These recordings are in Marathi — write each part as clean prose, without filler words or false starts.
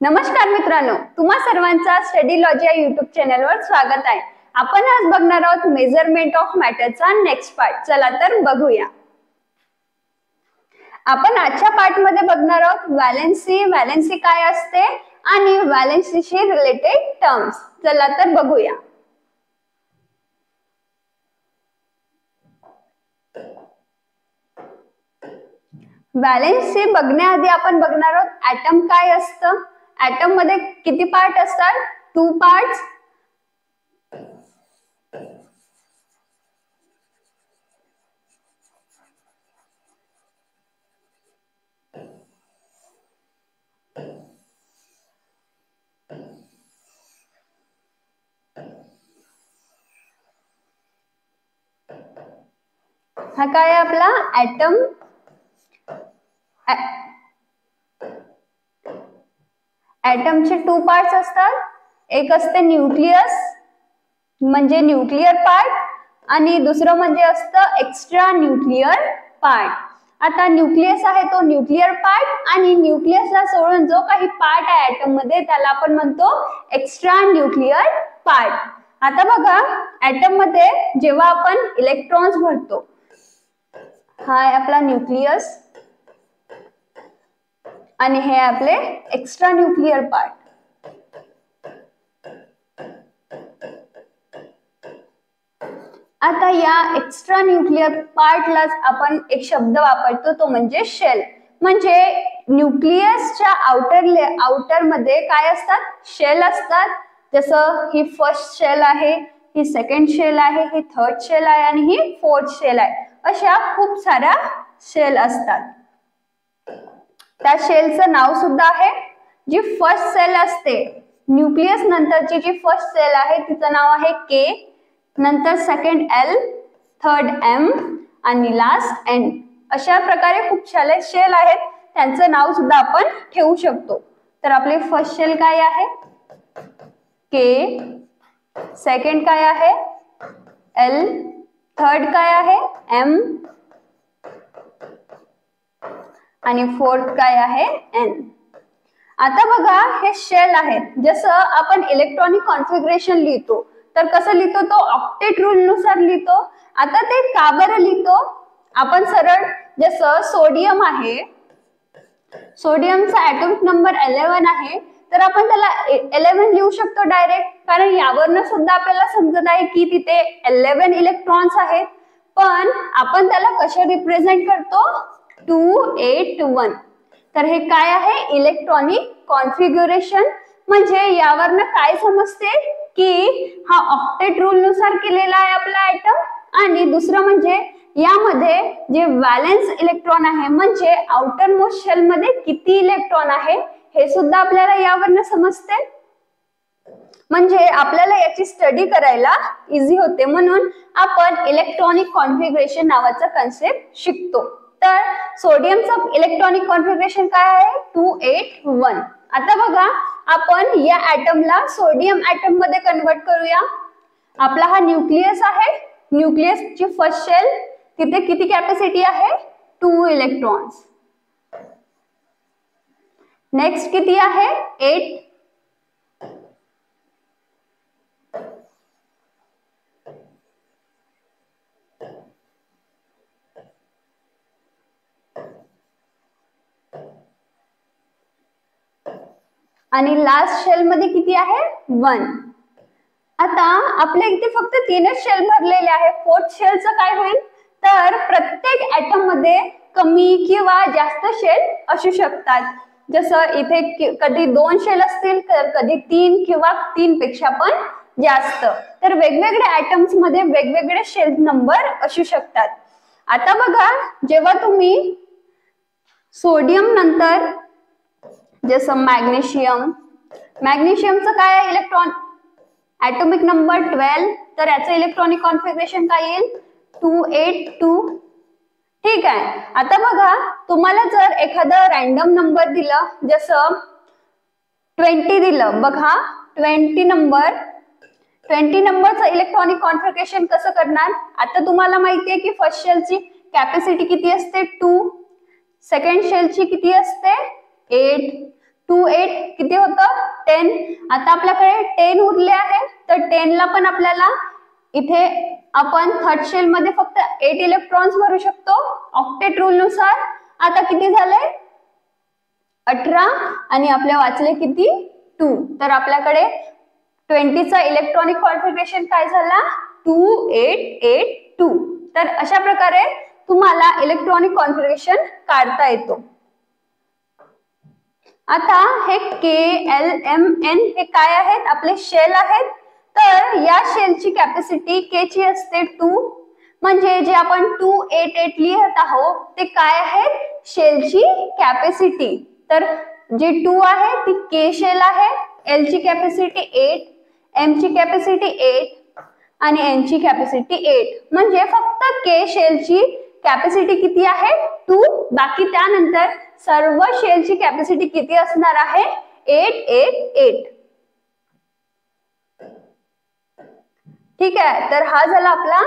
नमस्कार मित्रांनो, तुम्हा सर्वांचा स्टडी लॉजी या युट्यूब चॅनलवर स्वागत आहे। आपण आज बघणार आहोत मेजरमेंट ऑफ मॅटरचा नेक्स्ट पार्ट। चला तर बघूया। आपण आजच्या पार्ट मध्ये बघणार आहोत व्हॅलेन्सी काय असते आणि व्हॅलेन्सीशी रिलेटेड टर्म्स। चला तर बघूया। व्हॅलेन्सी बघण्याआधी आपण बघणार आहोत ऍटम काय असतं। ऍटम मध्ये किती पार्ट असतात? 2 पार्ट्स। हा काय आपला ऍटम। ऍटमचे 2 पार्ट्स असतात। एक असते न्यूक्लियस म्हणजे न्यूक्लियर पार्ट आणि दुसरं म्हणजे असतं एक्स्ट्रा न्यूक्लियर पार्ट। आता न्यूक्लियस आहे तो न्यूक्लियर पार्ट आणि न्यूक्लियसला सोडून जो काही पार्ट आहे ऍटम मध्ये त्याला आपण म्हणतो एक्स्ट्रा न्यूक्लियर पार्ट। आता बघा, ऍटम मध्ये जेव्हा आपण इलेक्ट्रॉन्स भरतो, हा आहे आपला न्यूक्लियस आणि हे आपले एक्स्ट्रा न्यूक्लियर पार्ट। आता या एक्स्ट्रा न्यूक्लियर पार्टलाच आपण एक शब्द वापरतो, तो म्हणजे शेल। म्हणजे न्यूक्लियसच्या आउटर मध्ये काय असतात? शेल असतात। जसं ही फर्स्ट शेल आहे, ही सेकंड शेल आहे, ही थर्ड शेल आहे आणि ही फोर्थ शेल आहे। अशा खूप साऱ्या शेल असतात। त्या शेलचं नाव सुद्धा आहे। जी फर्स्ट सेल असते, न्यूक्लियस नंतरची जी फर्स्ट सेल आहे तिचं नाव आहे के, नंतर सेकंड एल, थर्ड एम आणि लास्ट एन। अशा प्रकारे खूप सारे शेल आहेत, त्यांचं नाव सुद्धा आपण ठेवू शकतो। तर आपली फर्स्ट शेल काय आहे? के, सेकंड काय आहे? एल, थर्ड काय आहे? एम आणि फोर्थ काय आहे? एन। आता बघा, हे शेल आहेत। जसं आपण इलेक्ट्रॉनिक कॉन्फिगरेशन लिहितो तर कसं लिहितो? तो ऑक्टेट रूल नुसार लिहितो। आता ते का बरं लिहितो? आपण सरळ जसं सोडियम आहे, सोडियमचा ऍटॉमिक नंबर 11 आहे, तर आपण त्याला 11 लिहू शकतो डायरेक्ट, कारण यावरनं सुद्धा आपल्याला समजत आहे की तिथे 11 इलेक्ट्रॉन्स आहेत। पण आपण त्याला कसे रिप्रेझेंट करतो? 281। तर हे काय आहे? Electronic configuration. म्हणजे यावरनं काय समजते की हा ऑक्टेट रूल नुसार केलेला आहे आपला ऍटम। आणि दुसरं म्हणजे यामध्ये जे व्हॅलेन्स इलेक्ट्रॉन आहे, म्हणजे आउटर मोस्ट शेल मध्ये किती इलेक्ट्रॉन आहे हे सुद्धा आपल्याला यावरनं समजते। म्हणजे आपल्याला याची स्टडी करायला इझी होते, म्हणून आपण इलेक्ट्रॉनिक कॉन्फिगरेशन नावाचा कन्सेप्ट शिकतो। तर सोडियमचं इलेक्ट्रॉनिक कॉन्फिगरेशन काय आहे? 281। आता बघा, आपण या ऍटमला सोडियम ऍटम मध्ये कन्वर्ट करूया। आपला हा न्यूक्लियस आहे, न्यूक्लियसची फर्स्ट शेल, तिथे किती कॅपॅसिटी आहे? 2 इलेक्ट्रॉन्स। नेक्स्ट किती आहे? 8। आणि लास्ट शेल मध्ये किती आहे? 1। आता आपल्या इथे फक्त 3च शेल भरलेले आहे। फोर्थ शेलचं काय होईल? तर प्रत्येक ऍटम मध्ये कमी किंवा जास्त शेल असू शकतात। जसं इथे कधी 2 शेल असतील, तर कधी 3 किंवा 3 पेक्षा पण जास्त। तर वेगवेगळ्या ऍटम्स मध्ये वेगवेगळे शेल नंबर असू शकतात। आता बघा, जेव्हा तुम्ही सोडियम नंतर जसं मॅग्नेशियमचं काय आहे? इलेक्ट्रॉन ऍटॉमिक नंबर 12, तर याचं इलेक्ट्रॉनिक कॉन्फिगरेशन काय येईल? 282। ठीक आहे। आता बघा, तुम्हाला जर एखादा रॅन्डम नंबर दिलं, जसं 20 दिलं, बघा 20 नंबरचं इलेक्ट्रॉनिक कॉन्फिगरेशन कसं करणार? आता तुम्हाला माहिती आहे की फर्स्ट शेलची कॅपॅसिटी किती असते? 2। सेकंड शेलची किती असते? 8। 2 8 किती होतं? 10. आता आपल्याकडे 10 उरले आहे, तर 10 ला पण आपल्याला इथे आपण थर्ड शेल मध्ये फक्त 8 इलेक्ट्रॉन्स भरू शकतो ऑक्टेट रूल नुसार. आता किती झाले 18 आणि आपल्या वाचले किती 2. तर आपल्याकडे 20 चा इलेक्ट्रॉनिक कॉन्फिगरेशन काय झाला 2882. तर अशा प्रकारे तुम्हाला इलेक्ट्रॉनिक कॉन्फिगरेशन काढता येतो. आता हे KLMN हे काय आहेत आपले शेल आहेत. तर या शेलची कॅपॅसिटी K ची असते 2. म्हणजे जे आपण 288 लिहित आहोत ते काय आहे शेलची कॅपॅसिटी. तर जे 2 आहे ती K शेल आहे, L ची कॅपॅसिटी 8, M ची कॅपॅसिटी 8 आणि N ची कॅपॅसिटी 8. म्हणजे फक्त K शेलची कॅपॅसिटी किती आहे 2. बाकी त्यानंतर सर्व शेलची कॅपॅसिटी किती असणार आहे 888. ठीक आहे. तर हा झाला आपला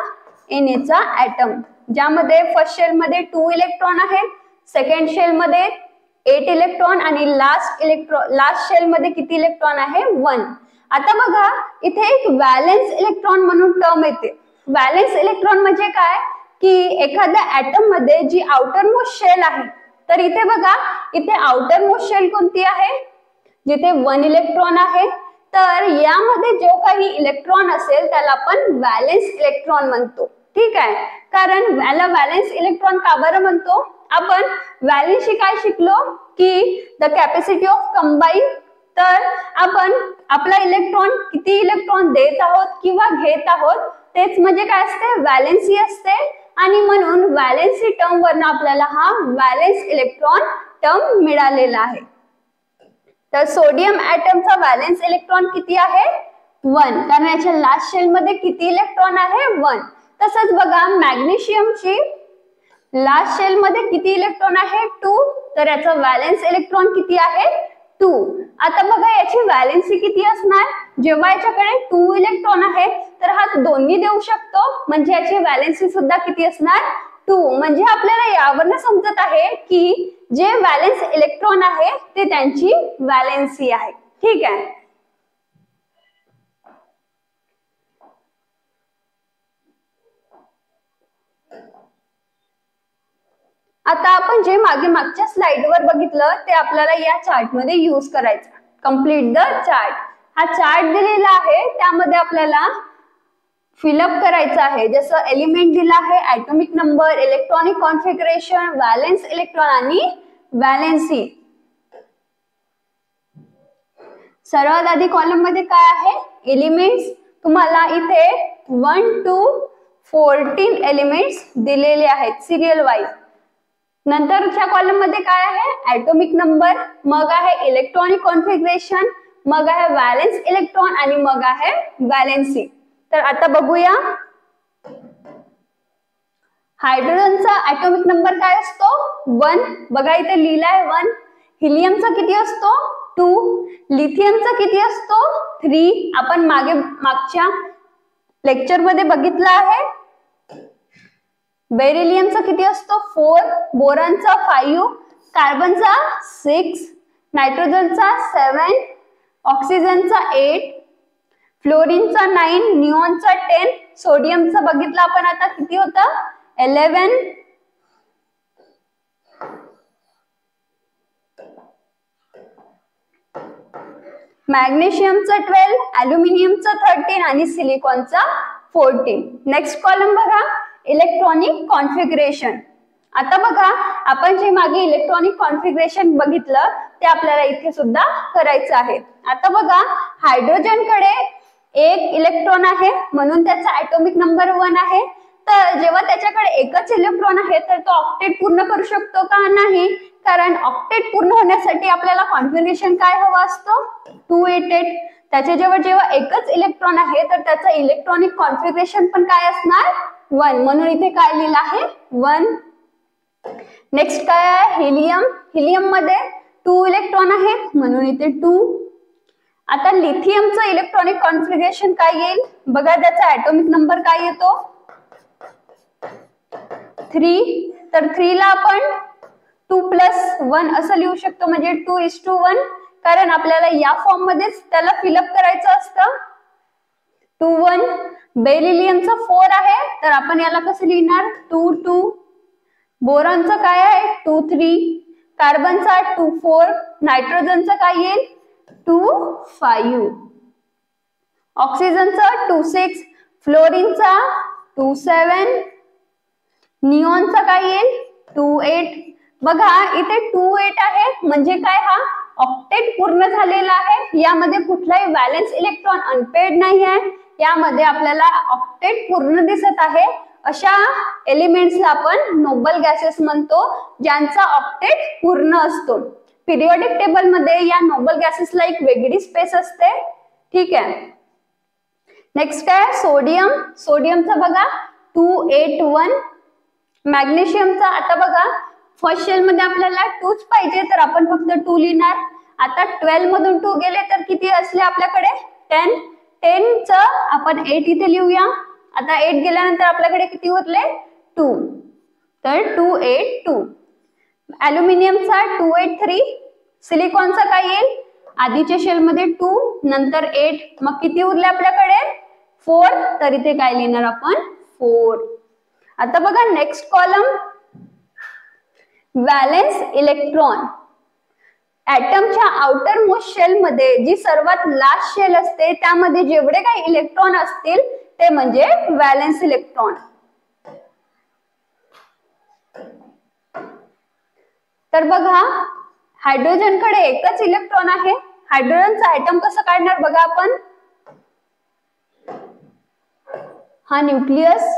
Na चा ऍटम, ज्यामध्ये फर्स्ट शेल मध्ये 2 इलेक्ट्रॉन आहेत, सेकंड शेल मध्ये 8 इलेक्ट्रॉन आणि लास्ट शेल मध्ये किती इलेक्ट्रॉन आहे 1. आता बघा इथे एक व्हॅलेन्स इलेक्ट्रॉन म्हणून टर्म येते. व्हॅलेन्स इलेक्ट्रॉन म्हणजे काय की एखाद्या ऍटम मध्ये जी आउटर मोस्ट शेल आहे, तर इथे बघा इथे आउटर मोस्ट शेल कोणती आहे जिथे 1 इलेक्ट्रॉन आहे. तर यामध्ये जो काही इलेक्ट्रॉन असेल त्याला आपण व्हॅलेन्स इलेक्ट्रॉन म्हणतो. ठीक आहे. कारण याला व्हॅलेन्स इलेक्ट्रॉन का बरं म्हणतो, आपण व्हॅलेन्सशी काय शिकलो की द कॅपॅसिटी ऑफ कंबाईन. तर आपण आपला इलेक्ट्रॉन किती इलेक्ट्रॉन देत आहोत किंवा घेत आहोत तेच म्हणजे काय असते व्हॅलेन्सी असते. आणि म्हणून व्हॅलेन्सी टर्म वरनं आपल्याला हा व्हॅलेन्स इलेक्ट्रॉन टर्म मिळालेला आहे. तर सोडियम ऍटमचा व्हॅलेन्स इलेक्ट्रॉन किती आहे 1, कारण याच्या लास्ट शेल मध्ये किती इलेक्ट्रॉन आहे 1. तसंच बघा मॅग्नेशियमची लास्ट शेल मध्ये किती इलेक्ट्रॉन आहे 2, तर याचा व्हॅलेन्स इलेक्ट्रॉन किती आहे 2. आता बघा याची व्हॅलेन्सी किती असणार, जेव्हा याच्याकडे 2 इलेक्ट्रॉन आहे तर हा दोन्ही देऊ शकतो, म्हणजे याची व्हॅलेन्सी सुद्धा किती असणार 2. म्हणजे आपल्याला यावरनं समजत आहे की जे व्हॅलेन्स इलेक्ट्रॉन आहे ते त्यांची व्हॅलेन्सी आहे. ठीक आहे. आता आपण जे मागच्या स्लाइडवर बघितलं ते आपल्याला या चार्ट मध्ये यूज करायचं. Complete the chart. हा चार्ट दिलेला आहे त्यामध्ये आपल्याला फिलअप करायचं आहे. जसं एलिमेंट दिला आहे, atomic number, electronic configuration, valence electron आणि व्हॅलेन्सी. सर्वात आधी कॉलम मध्ये काय आहे एलिमेंट्स. तुम्हाला इथे 1 to 14 एलिमेंट्स दिलेले आहेत सिरियल वाईज. नंतरच्या कॉलम मध्ये काय आहे ऍटॉमिक नंबर, मग आहे इलेक्ट्रॉनिक कॉन्फिगरेशन, मग आहे व्हॅलेन्स इलेक्ट्रॉन आणि मग आहे व्हॅलेन्सी. तर आता बघूया हायड्रोजनचा ऍटॉमिक नंबर काय असतो 1. बघा इथे लिहिलाय 1. हिलियमचा किती असतो 2. लिथियमचा किती असतो 3. आपण मागच्या लेक्चर मध्ये बघितलं आहे. बेरिलियमचा किती असतो 4. बोरॉनचा 5. कार्बनचा 6. नायट्रोजनचा 7. ऑक्सिजनचा 8. फ्लोरीनचा 9. निऑनचा 10. सोडियमचा बघितलं आपण आता किती होतं 11. मॅग्नेशियमचा 12. अल्युमिनियमचा 13 आणि सिलिकॉनचा 14. नेक्स्ट कॉलम बघा इलेक्ट्रॉनिक कॉन्फिगरेशन. आता बघा आपण जे मागे इलेक्ट्रॉनिक कॉन्फिगरेशन बघितलं ते आपल्याला इथे सुद्धा करायचं आहे. आता बघा हायड्रोजनकडे 1 इलेक्ट्रॉन आहे म्हणून त्याचा ऍटॉमिक नंबर 1 आहे. तर जेव्हा त्याच्याकडे एकच इलेक्ट्रॉन आहे तर तो ऑक्टेट पूर्ण करू शकतो का नाही, कारण ऑक्टेट पूर्ण होण्यासाठी आपल्याला कॉन्फिगरेशन काय हवा असतो 288. त्याच्याजवळ जेव्हा एकच इलेक्ट्रॉन आहे तर त्याचा इलेक्ट्रॉनिक कॉन्फिगरेशन पण काय असणार 1, म्हणून इथे काय लिहिलं आहे 1. नेक्स्ट काय आहे हिलियम. हिलियम मध्ये 2 इलेक्ट्रॉन आहेत म्हणून इथे 2. आता लिथियमचं इलेक्ट्रॉनिक कॉन्फिगरेशन काय येईल बघा, त्याचा ऍटॉमिक नंबर काय येतो 3. तर 3 ला आपण 2 + 1 असं लिहू शकतो, म्हणजे 2:1. कारण आपल्याला या फॉर्म मध्येच त्याला फिलअप करायचं असतं. 2 1. बेरिलियमचं 4 आहे तर आपण याला कसं लिहिणार 2 2. बोरॉनचं काय आहे 2 3. कार्बनचा 2 4. नायट्रोजनचं काय येईल 2 5. ऑक्सिजनचं 2 6. फ्लोरीनचा 2 7. निऑनचा काय येईल 2 8. बघा इथे 2 8 आहे म्हणजे काय हा ऑक्टेट पूर्ण झालेला आहे. यामध्ये कुठलाही व्हॅलेन्स इलेक्ट्रॉन अनपेड नाही आहे. यामध्ये आपल्याला ऑक्टेट पूर्ण दिसत आहे. अशा एलिमेंट्सला आपण नोबल गॅसेस म्हणतो ज्यांचा ऑक्टेट पूर्ण असतो. पिरियोडिक टेबल मध्ये या नोबल गॅसेसला एक वेगळी स्पेस असते. ठीक आहे. नेक्स्ट आहे सोडियम. सोडियमचा बघा 2 8 1. मॅग्नेशियमचा आता बघा फर्स्ट शेल मध्ये आपल्याला 2च पाहिजे तर आपण फक्त 2 लिहिणार. आता 12 मधून 2 गेले तर किती असले आपल्याकडे 10. 10 च आपण 8 इथे लिहूया. आता 8 गेल्यानंतर आपल्याकडे किती उरले 2. तर 2 8 2. ॲल्युमिनियमचा 2 8 3. सिलिकॉनचा काय येईल आधीच्या शेल मध्ये 2 नंतर 8 मग किती उरले आपल्याकडे 4. तर इथे काय लिहिणार आपण 4. आता बघा नेक्स्ट कॉलम व्हॅलेन्स इलेक्ट्रॉन. ऍटमच्या आउटर मोस्ट शेल मध्ये जी सर्वात लास्ट शेल असते त्यामध्ये जेवढे काही इलेक्ट्रॉन असतील ते म्हणजे व्हॅलेन्स इलेक्ट्रॉन. तर बघा हायड्रोजन कडे एकच इलेक्ट्रॉन आहे. हायड्रोजनचा ऍटम कसं काढणार बघा आपण. हा न्यूक्लियस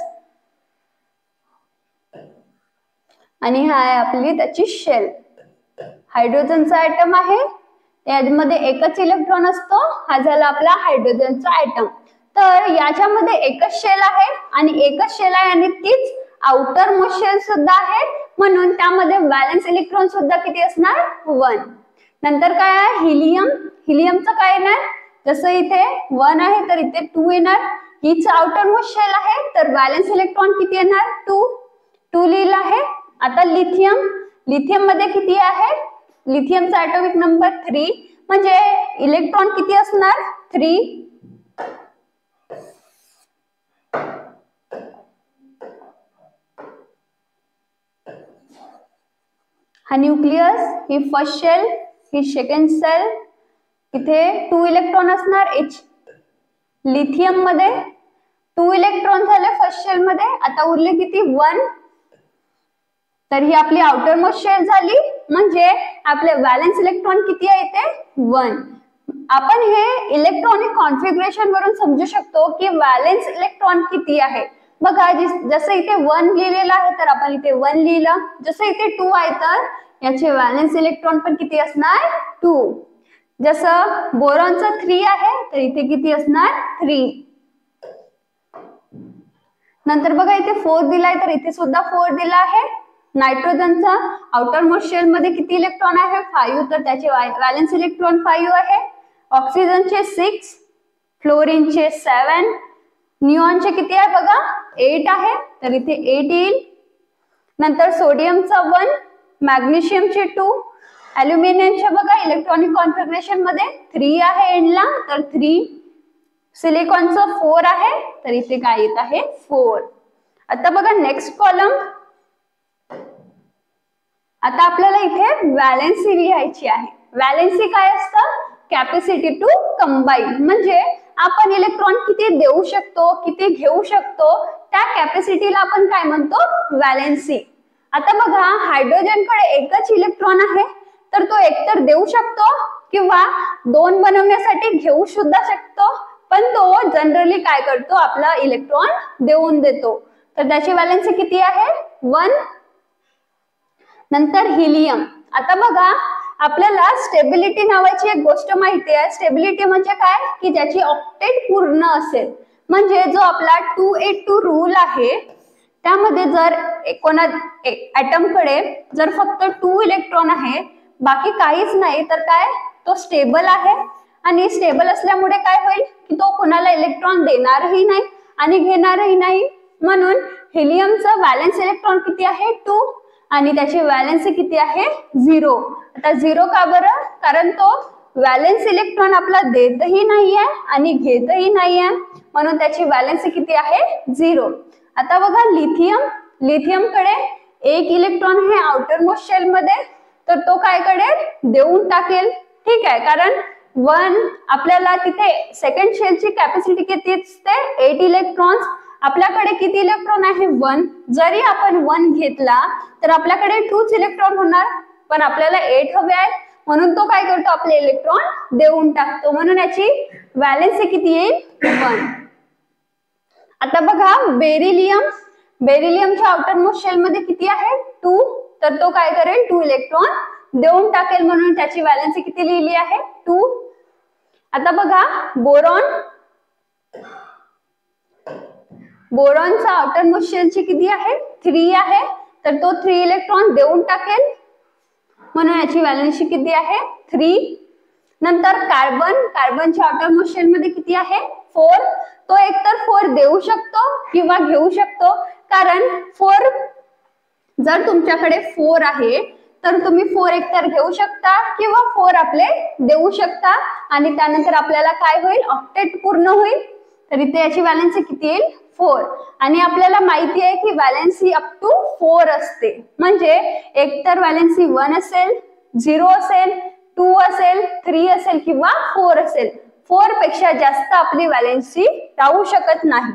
आणि हा आहे आपली त्याची शेल. हायड्रोजनचा ऍटम आहे यामध्ये एकच इलेक्ट्रॉन असतो. हा झाला आपला हायड्रोजनचा ऍटम. तर याच्यामध्ये एकच शेल आहे आणि एकच शेल आहे आणि तीच आउटर मोस्ट शेल सुद्धा आहे म्हणून त्यामध्ये व्हॅलेन्स इलेक्ट्रॉन सुद्धा किती असणार 1. नंतर काय आहे हिलियम. हिलियमचं काय येणार जसं इथे 1 आहे तर इथे 2 येणार. हीच आउटर मोस्ट शेल आहे तर व्हॅलेन्स इलेक्ट्रॉन किती येणार 2. 2 लिहिलं आहे. आता लिथियम. लिथियम मध्ये किती आहे लिथियमचा ॲटॉमिक नंबर 3 म्हणजे इलेक्ट्रॉन किती असणार 3. हा न्यूक्लियस ही फर्स्ट शेल ही सेकंड शेल. इथे 2 इलेक्ट्रॉन असणार H. लिथियम मध्ये 2 इलेक्ट्रॉन झाले फर्स्ट शेल मध्ये. आता उरले किती 1. तर ही आपली आउटर मोस्ट शेल झाली म्हणजे आपले व्हॅलेन्स इलेक्ट्रॉन किती आहे ते 1. आपण हे इलेक्ट्रॉनिक कॉन्फिगरेशन वरून समजू शकतो की व्हॅलेन्स इलेक्ट्रॉन किती आहे. बघा जसं इथे 1 लिहिलेलं आहे तर आपण इथे 1 लिहिलं. जसं इथे 2 आहे तर याचे व्हॅलेन्स इलेक्ट्रॉन पण किती असणार 2. जसं बोरॉनचं 3 आहे तर इथे किती असणार 3. नंतर बघा इथे 4 दिलाय तर इथे सुद्धा 4 दिला आहे. नायट्रोजनचा आउटर मोस्ट शेल मध्ये किती इलेक्ट्रॉन आहे 5 तर त्याचे व्हॅलेन्स इलेक्ट्रॉन 5 आहे. ऑक्सिजनचे 6. फ्लोरीनचे 7. निऑनचे किती आहे बघा 8 आहे तर इथे 8 येईल. नंतर सोडियमचा 1. मॅग्नेशियमचे 2. ॲल्युमिनियमचे बघा इलेक्ट्रॉनिक कॉन्फिगरेशन मध्ये 3 आहे एंडला तर 3. सिलिकॉनचं 4 आहे तर इथे काय येत आहे 4. आता बघा नेक्स्ट कॉलम. आता आपल्याला इथे व्हॅलेन्सी लिहायची आहे. व्हॅलेन्सी काय असतं कॅपॅसिटी टू कंबाईन म्हणजे आपण इलेक्ट्रॉन किती देऊ शकतो किती घेऊ शकतो त्या कॅपॅसिटीला आपण काय म्हणतो व्हॅलेन्सी. आता बघा हायड्रोजन कडे एकच इलेक्ट्रॉन आहे तर तो एकतर देऊ शकतो किंवा 2 बनवण्यासाठी घेऊ सुद्धा शकतो पण तो जनरली काय करतो आपला इलेक्ट्रॉन देऊन देतो तर त्याची व्हॅलेन्सी किती आहे 1. नंतर हिलियम. आता बघा आपल्याला स्टेबिलिटी नावाची एक गोष्ट माहिती आहे. स्टेबिलिटी म्हणजे काय की ज्याची ऑक्टेट पूर्ण असेल म्हणजे जो आपला 282 रूल आहे त्यामध्ये जर कोणा ऍटम कडे जर फक्त 2 इलेक्ट्रॉन आहे बाकी काहीच नाही तर काय तो स्टेबल आहे. आणि स्टेबल असल्यामुळे काय होईल की तो कोणाला इलेक्ट्रॉन देणारही नाही आणि घेणारही नाही. म्हणून हिलियमचं व्हॅलेन्स इलेक्ट्रॉन किती आहे 2 आणि त्याची व्हॅलेन्सी किती आहे 0. आता 0 का बरं कारण तो व्हॅलेन्स इलेक्ट्रॉन आपला देतही नाहीये आणि घेतही नाहीये, म्हणून त्याची व्हॅलेन्सी किती आहे 0. आता बघा लिथियम कडे एक इलेक्ट्रॉन हे आउटर मोस्ट शेल मध्ये, तर तो काय करेल देऊन टाकेल. ठीक आहे, कारण 1 आपल्याला तिथे सेकंड शेलची कॅपॅसिटी किती असते 8 इलेक्ट्रॉन्स. आपल्याकडे किती इलेक्ट्रॉन आहे 1. जरी आपण 1 घेतला तर आपल्याकडे 2च इलेक्ट्रॉन होणार, पण आपल्याला 8 हवे आहेत, म्हणून तो काय करतो आपले इलेक्ट्रॉन देऊन टाकतो, म्हणून याची व्हॅलेन्सी किती येईल 1. आता बघा बेरिलियमच्या आउटर मोस्ट शेल मध्ये किती आहे 2, तर तो काय करेल 2 इलेक्ट्रॉन देऊन टाकेल, म्हणून त्याची व्हॅलेन्सी किती लिहिली आहे 2. आता बघा बोरॉनचा आउटर मोस्ट शेलची किती आहे 3 आहे, तर तो 3 इलेक्ट्रॉन देऊन टाकेल, म्हणून याची व्हॅलेन्सी किती आहे 3. नंतर कार्बनच्या आउटर मोस्ट शेल मध्ये किती आहे 4. तो एकतर 4 देऊ शकतो किंवा घेऊ शकतो, कारण 4 जर तुमच्याकडे 4 आहे तर तुम्ही 4 एकतर घेऊ शकता किंवा 4 आपले देऊ शकता, आणि त्यानंतर आपल्याला काय होईल ऑक्टेट पूर्ण होईल. तर इथे याची व्हॅलेन्सी किती येईल 4. आणि आपल्याला माहिती आहे की व्हॅलेन्सी अप टू 4 असते, म्हणजे एकतर व्हॅलेन्सी 1 असेल, 0 असेल, 2 असेल, 3 असेल किंवा 4 असेल. 4 पेक्षा जास्त आपली व्हॅलेन्सी राहू शकत नाही.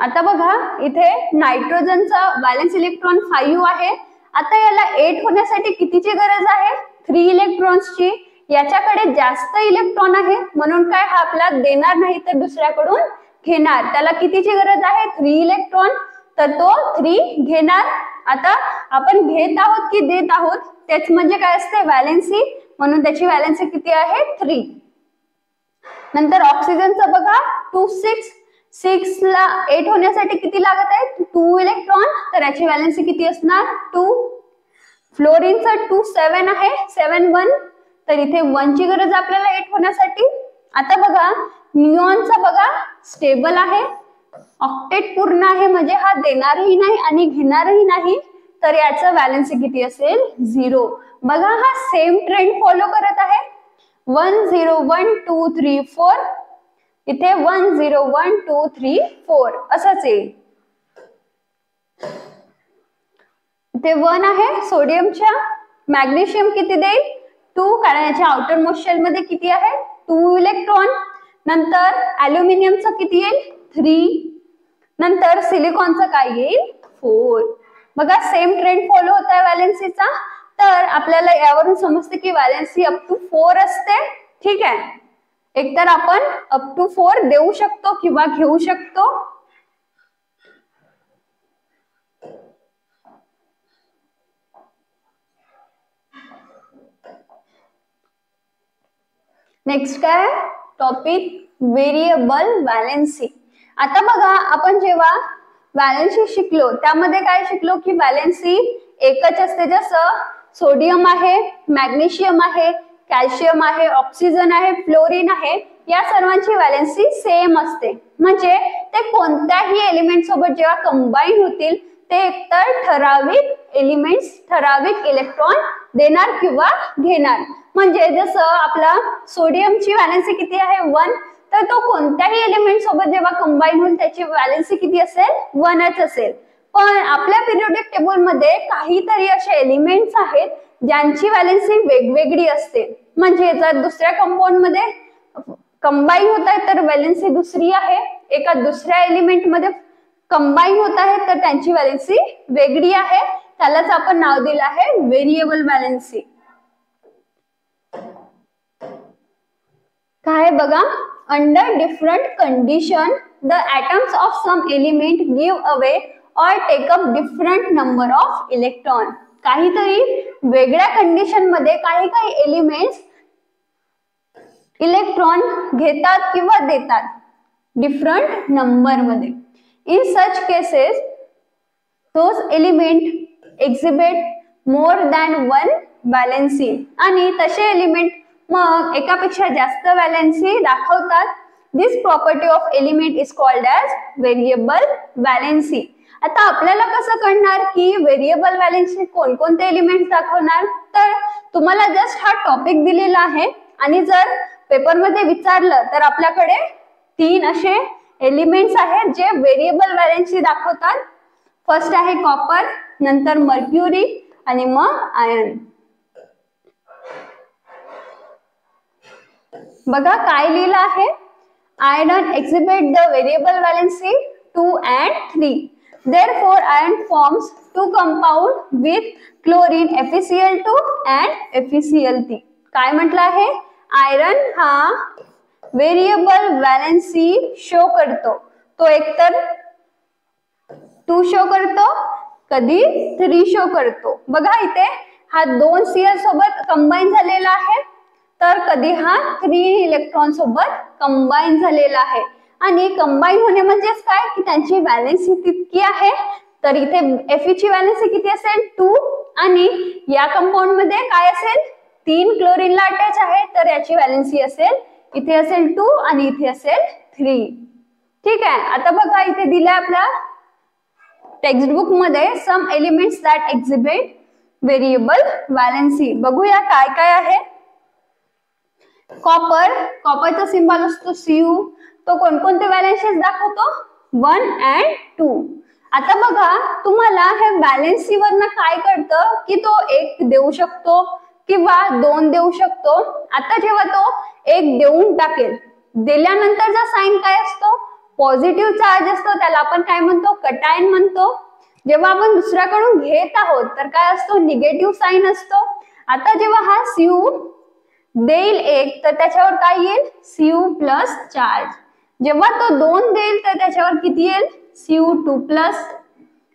आता बघा इथे नायट्रोजनचा व्हॅलेन्स इलेक्ट्रॉन 5 आहे. आता याला 8 होण्यासाठी कितीची गरज आहे 3 इलेक्ट्रॉन्सची. याच्याकडे जास्त इलेक्ट्रॉन आहे, म्हणून काय हा आपला देणार नाही तर दुसऱ्याकडून घेणार. त्याला कितीची गरज आहे 3 इलेक्ट्रॉन, तर तो 3 घेणार. आता आपण घेत आहोत की देत आहोत तेच म्हणजे काय असते व्हॅलेन्सी, म्हणून त्याची व्हॅलेन्सी किती आहे 3. नंतर ऑक्सिजनचं बघा 2 6 ला 8 होण्यासाठी किती लागत आहे 2 इलेक्ट्रॉन, तर याची व्हॅलेन्सी किती असणार 2. फ्लोरीनचं 2 7 आहे 7 1, तर इथे 1 ची गरज आपल्याला 8 होण्यासाठी. आता बघा निऑनचा बघा स्टेबल आहे, ऑक्टेट पूर्ण आहे, म्हणजे हा देणारही नाही आणि घेणारही नाही, तर याचं व्हॅलेन्सी किती असेल 0. बघा हा सेम ट्रेंड फॉलो करत आहे. 1 0 1 2 3 4, इथे 1 0 1 2 3 4 असंच येईल. इथे 1 आहे सोडियमच्या. मॅग्नेशियम किती देईल 2, कारण याच्या आउटर मोस्ट शेल मध्ये किती आहे 2 इलेक्ट्रॉन. नंतर अल्युमिनियमचं किती येईल 3. नंतर सिलिकॉनचं काय येईल 4. बघा सेम ट्रेंड फॉलो होत आहे व्हॅलेन्सीचा, तर आपल्याला यावरून समजते की व्हॅलेन्सी अप टू 4 असते. ठीक आहे, एकतर आपण अप टू 4 देऊ शकतो किंवा घेऊ शकतो. नेक्स्ट काय टॉपिक व्हेरिएबल व्हॅलेन्सी. आता बघा आपण जेव्हा व्हॅलेन्सी शिकलो त्यामध्ये काय शिकलो की व्हॅलेन्सी एकच असते, जसं सोडियम आहे, मॅग्नेशियम आहे, कॅल्शियम आहे, ऑक्सिजन आहे, फ्लोरीन आहे, या सर्वांची व्हॅलेन्सी सेम असते. म्हणजे ते कोणत्याही एलिमेंट सोबत जेव्हा कंबाईन होतील ते एकतर ठराविक एलिमेंट्स ठराविक इलेक्ट्रॉन देणार किंवा घेणार. म्हणजे जसं आपला सोडियमची व्हॅलेन्सी किती आहे 1, तर तो कोणत्याही एलिमेंट सोबत जेव्हा कंबाईन होईल त्याची व्हॅलेन्सी किती असेल 1च असेल. पण आपल्या पिरियोडिक टेबल मध्ये काहीतरी असे एलिमेंट्स आहेत ज्यांची व्हॅलेन्सी वेगवेगळी असते. म्हणजे जर दुसऱ्या कंपाऊंड मध्ये कंबाईन होत आहे तर व्हॅलेन्सी दुसरी आहे, एका दुसऱ्या एलिमेंट मध्ये कंबाईन होत आहे तर त्यांची व्हॅलेन्सी वेगळी आहे. त्यालाच आपण नाव दिलं आहे व्हेरिएबल व्हॅलेन्सी. काय बघा, under different condition the atoms of some element give away or take up different number of electron. काहीतरी वेगळ्या कंडिशन मध्ये काही काही एलिमेंट्स इलेक्ट्रॉन घेतात किंवा देतात डिफरंट नंबर मध्ये. In such cases those element exhibit more than one valency. आणि तसे एलिमेंट मग एकापेक्षा जास्त व्हॅलेन्सी दाखवतात. This property of element is called as variable valency. आता आपल्याला कसं कळणार की व्हेरिएबल व्हॅलेन्सी कोणकोणते एलिमेंट्स दाखवणार, तर तुम्हाला जस्ट हा टॉपिक दिलेला आहे आणि जर पेपरमध्ये विचारलं तर आपल्याकडे 3 असे एलिमेंट्स आहेत जे व्हेरिएबल व्हॅलेन्सी दाखवतात. फर्स्ट आहे कॉपर, नंतर मर्क्युरी आणि मग आयर्न. बघा काय लिहिलं आहे, iron exhibit the variable valency 2 and 3. Therefore, iron forms 2 compound with chlorine FeCl2 and FeCl3. काय म्हटलं आहे, आयरन हा व्हेरिएबल व्हॅलेन्सी शो करतो. तो एकतर 2 शो करतो, कधी 3 शो करतो. बघा इथे हा 2 Cl सोबत कंबाईन झालेला आहे, तर कधी हा 3 इलेक्ट्रॉन सोबत कंबाईन झालेला आहे. आणि कंबाईन होणे म्हणजेच काय की त्यांची व्हॅलेन्सी तितकी आहे. तर इथे Fe ची व्हॅलेन्सी किती असेल 2 आणि या कंपाऊंड मध्ये काय असेल 3 क्लोरीनला अटॅच आहे, तर याची व्हॅलेन्सी असेल इथे असेल 2 आणि इथे असेल 3. ठीक आहे. आता बघा इथे दिलंय आपल्या टेक्स्ट बुक मध्ये some elements that exhibit variable valency. बघूया काय काय आहे. कॉपर, कॉपरचा सिंबल असतो Cu. तो कोणकोणते व्हॅलेन्सीज दाखवतो 1 and 2. आता बघा तुम्हाला हे व्हॅलेन्सी वरनं काय कळतं की तो 1 देऊ शकतो किंवा 2 देऊ शकतो. आता जेव्हा तो 1 देऊन टाकेल, दिल्यानंतरचा साइन काय असतो, पॉझिटिव्ह चार्ज असतो, त्याला आपण काय म्हणतो कटायन म्हणतो. जेव्हा आपण दुसऱ्याकडून घेत आहोत तर काय असतो निगेटिव्ह साइन असतो. आता जेव्हा हा Cu देईल 1 तर त्याच्यावर काय येईल Cu प्लस चार्ज. जेव्हा तो 2 देईल तर त्याच्यावर किती येईल Cu2+.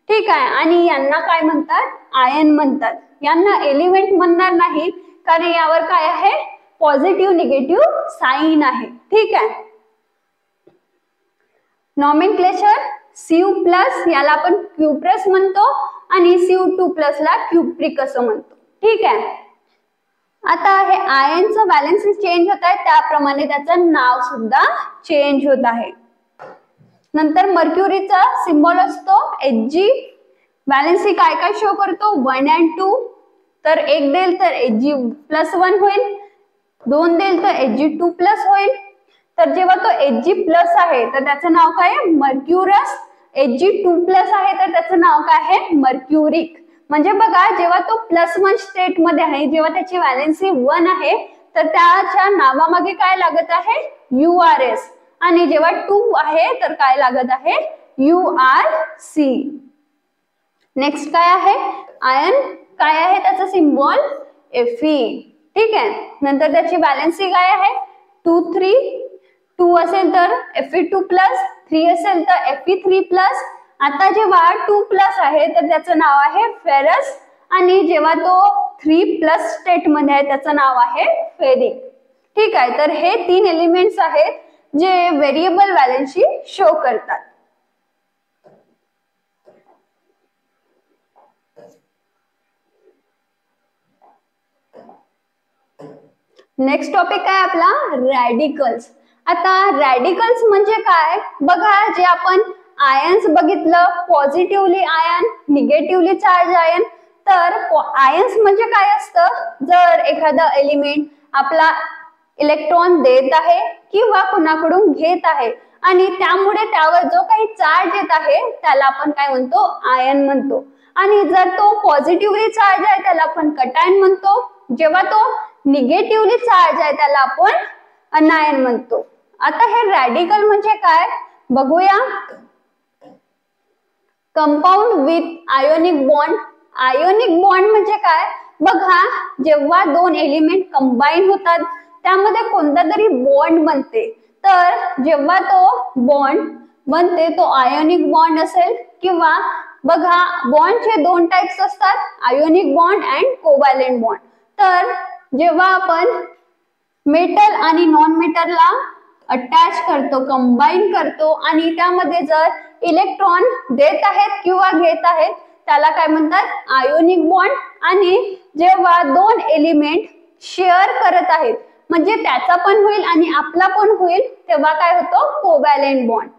ठीक आहे. आणि यांना काय म्हणतात आयन म्हणतात. यांना एलिमेंट म्हणणार नाही कारण यावर काय आहे पॉझिटिव्ह निगेटिव्ह साइन आहे. ठीक आहे. नॉमेनक्लेचर Cu+ याला आपण क्युप्रस म्हणतो आणि Cu2+ ला क्युप्रिक असं म्हणतो. ठीक आहे. आता हे आयनचं व्हॅलेन्सी चेंज होत आहे, त्याप्रमाणे त्याचं नाव सुद्धा चेंज होत आहे. नंतर मर्क्युरीचा सिम्बॉल असतो Hg. व्हॅलेन्सी काय काय शो करतो 1 and 2. तर 1 देईल तर Hg+1 होईल, 2 देईल तर Hg2+ होईल. तर जेव्हा तो Hg+ आहे तर त्याचं नाव काय आहे मर्क्युरस. Hg2+ आहे तर त्याचं नाव काय आहे मर्क्युरिक. म्हणजे बघा जेव्हा तो +1 स्टेट मध्ये आहे, जेव्हा त्याची व्हॅलेन्सी 1 आहे तर त्याच्या नावामागे काय लागत आहे URS. आणि जेव्हा 2 आहे तर काय लागत आहे URC. नेक्स्ट काय आहे आयन, काय आहे त्याचा सिम्बॉल Fe. ठीक आहे. नंतर त्याची व्हॅलेन्सी काय आहे 2 3. 2 असेल तर Fe2+, 3 असेल तर Fe3+. आता जेव्हा 2+ आहे तर त्याचं नाव आहे फेरस आणि जेव्हा तो 3+ स्टेट मध्ये आहे त्याचं नाव आहे फेरिक. ठीक आहे. तर हे 3 एलिमेंट्स आहेत जे व्हेरिएबल व्हॅलेन्सी शो करतात. नेक्स्ट टॉपिक काय आपला रॅडिकल्स. आता रॅडिकल्स म्हणजे काय बघा, जे आपण आयन्स बघितलं positively ion, negatively charge ion. तर आयन्स म्हणजे काय असतं, जर एखादा एलिमेंट आपला इलेक्ट्रॉन देत आहे किंवा कुणाकडून घेत आहे आणि त्यामुळे त्यावर जो काही चार्ज येत आहे त्याला आपण काय म्हणतो आयन म्हणतो. आणि जर तो पॉझिटिव्हली चार्ज आहे त्याला आपण कटायन म्हणतो. जेव्हा तो निगेटिव्हली चार्ज आहे त्याला आपण अनायन म्हणतो. आता हे रॅडिकल म्हणजे काय बघूया. Compound with ionic bond. Ionic bond म्हणजे काय बघा, जेव्हा 2 एलिमेंट कंबाईन होतात त्यामध्ये कोणता तरी बॉन्ड बनते. तर जेव्हा तो बॉन्ड बनते तो आयोनिक बॉन्ड असेल किंवा बघा बॉन्डचे 2 टाइप्स असतात, ionic bond and covalent bond. तर जेव्हा आपण मेटल आणि नॉन मेटलला अटॅच करतो, कंबाईन करतो आणि त्यामध्ये जर इलेक्ट्रॉन देत आहेत किंवा घेत आहेत त्याला काय म्हणतात आयोनिक बॉन्ड. आणि जेव्हा 2 एलिमेंट शेअर करत आहेत म्हणजे त्याचा पण होईल आणि आपला पण होईल तेव्हा काय होतो कोव्हॅलेंट बॉन्ड.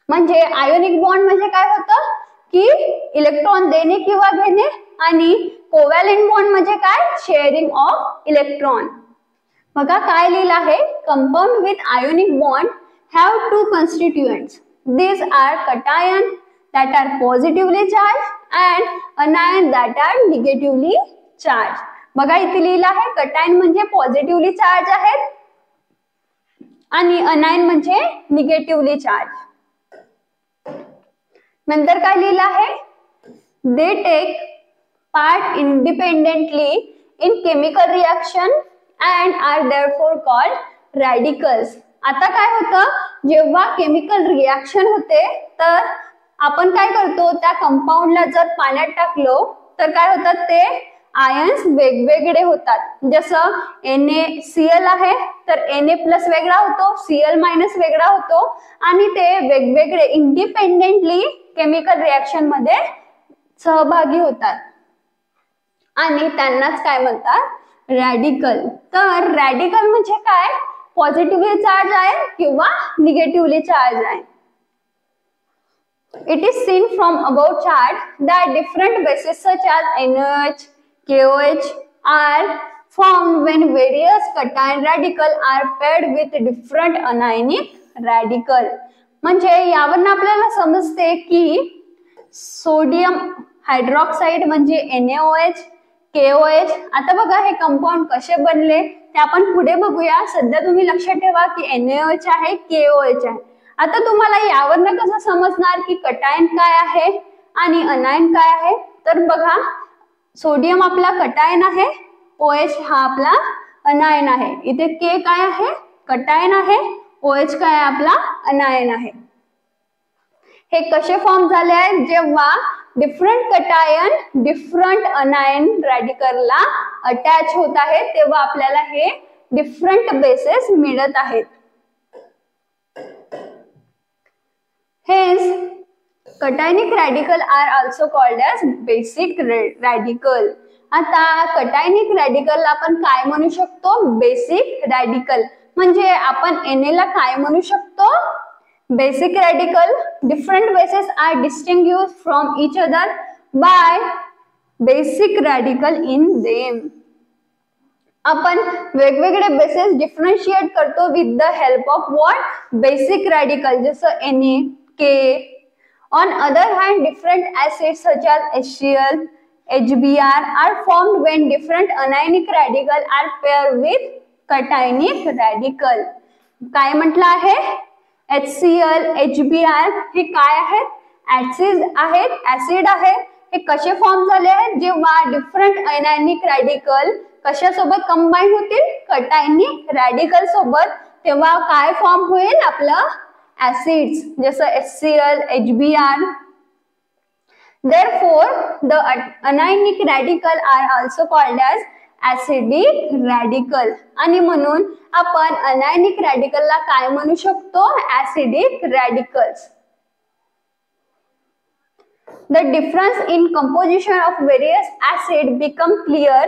म्हणजे आयोनिक बॉन्ड म्हणजे काय होतं की इलेक्ट्रॉन देणे किंवा घेणे, आणि कोव्हॅलेंट बॉन्ड म्हणजे काय, शेअरिंग ऑफ इलेक्ट्रॉन. बघा काय लिहिलं आहे, compound with ionic bond have two constituents. These are cation that are positively charged and anion that are negatively charged. बघा इथे लिहिलं आहे कटायन म्हणजे पॉझिटिव्हली चार्ज आहेत आणि अनायन म्हणजे निगेटिव्हली चार्ज. नंतर काय लिहिलं आहे, they take part independently in chemical reaction and are therefore called radicals. आता काय होतं, जेव्हा केमिकल रिएक्शन होते तर आपण काय करतो, त्या कंपाऊंडला जर पाण्यात टाकलो तर काय होतात, ते आयन्स वेगवेगळे होतात. जसं NaCl आहे तर Na प्लस वेगळा होतो, Cl मायनस वेगळा होतो, आणि ते वेगवेगळे इंडिपेंडेंटली केमिकल रिएक्शन मध्ये सहभागी होतात आणि त्यांनाच काय म्हणतात, रॅडिकल. तर रॅडिकल म्हणजे काय, पॉझिटिव्हली चार्ज आहे किंवा निगेटिव्हली चार्ज आहे. It is seen from above chart that different bases such as NaOH, KOH are formed when various cation radical are paired with different anionic radical. म्हणजे यावरून आपल्याला समजते की सोडियम हायड्रॉक्साइड म्हणजे NaOH, KOH. आता बघा हे कंपाऊंड कसे बनले ते आपण पुढे बघूया. सध्या तुम्ही लक्षात ठेवा की NaOH आहे, KOH आहे. आता तुम्हाला यावरनं कसं समजणार की कटायन काय आहे आणि अनायन काय आहे. तर बघा सोडियम आपला कटायन आहे, OH हा आपला अनायन आहे. इथे K काय आहे, कटायन आहे, OH काय आपला अनायन आहे. हे कसे फॉर्म झाले आहेत, जेव्हा डिफरंट कटायन डिफरंट अनायन रॅडिकलला अटॅच होत आहेत तेव्हा आपल्याला हे डिफरंट बेसेस मिळत आहेत. Hence cationic radical are also called as basic radical. आता कटायनिक रॅडिकलला आपण काय म्हणू शकतो, बेसिक रॅडिकल. म्हणजे आपण Na ला काय म्हणू शकतो, basic radical. Different bases are distinguished from each other by basic radical in them. आपण वेगवेगळे बेसेस डिफरन्शिएट करतो with the help of what, basic radical. जसं Na, K. On other hand, different acids such as HCl, HBr are formed when different anionic radical are paired with cationic radical. काय म्हटलं आहे, HCl, HBr हे काय आहेत, ऍसिड आहेत, ऍसिड आहे. हे कसे फॉर्म झाले आहेत, जेव्हा डिफरंट अनायनिक रॅडिकल कशासोबत कंबाईन होतील, कटायनिक रॅडिकल सोबत, तेव्हा काय फॉर्म होईल, आपलं acids जैसे HCl, HBr. Therefore, the anionic radical are also called as acidic radical. आणि म्हणून आपण अनायनिक रॅडिकलला काय म्हणू शकतो, acidic radicals. The difference in composition of various acid become clear